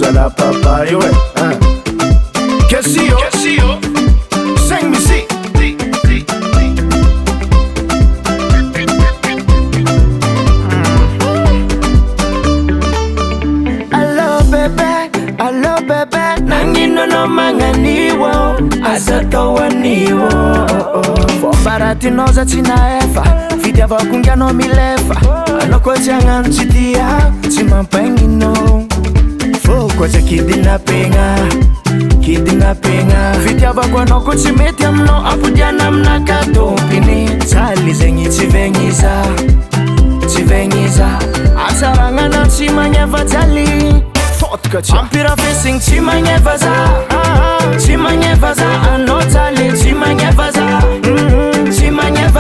usa la papaye, ouais. Casio, sing me see. Hello, baby, nangino no manganiwo, azatowaniwo. Fombaratinoza tina efa, fitiava kungiano milefa. Anoko jangan chitia, chimapangino. Foko cha kidnapping, fitiava kwa noko chimetiamno, apudiana mnakato pini. Chali zengi chivengiza, asarangana chimanyeva chali. Ampira facing chimanyevaza, anotale chimanyevaza,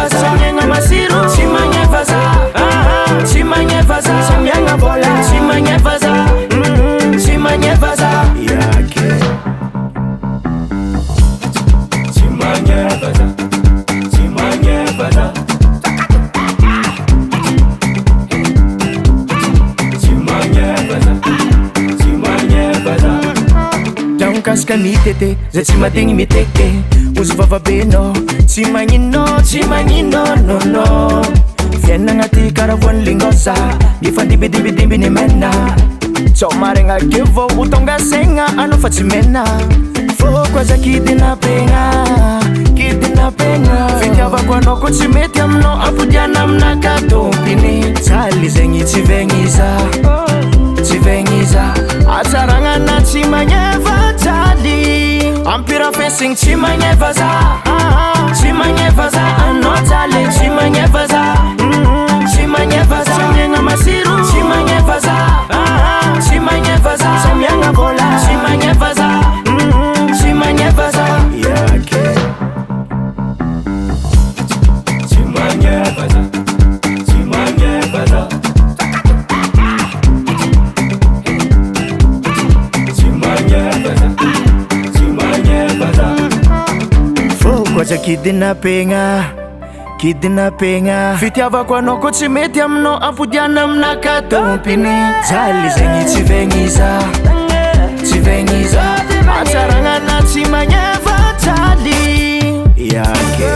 samyenga masiru chimanyevaza, samyenga bola chimanyevaza, yake chimanyevaza. Kaska mitete, za chimatengi miteke. Uzvava beno, chimanyino, no. Fiena ngati karavuan lingosa, dimbi ni mena. Chomarenga kivo, utonga senga, anofa chimena. Fokwa za kidnappinga. Fitiava kwa noko chimetiamno, apudiana mnakato pini. Chali zengi chivengiza, atarangana chimanyeva chali. Ampira facing chimanyevaza, anotale chimanyevaza, samyenga masiru chimanyevaza, samyenga bola chimanyevaza, yake chimanyevaza. Kwacha kidnappinga, fitiava kwa noko chimetiamno, apudiana mnakato pini. Chali zengi chivengiza, atarangana chimanyeva chali, yake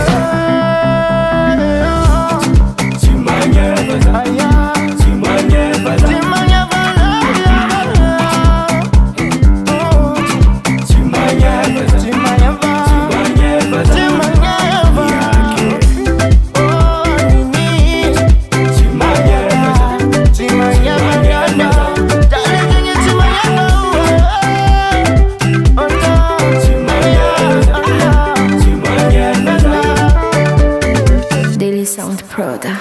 Sound Proda.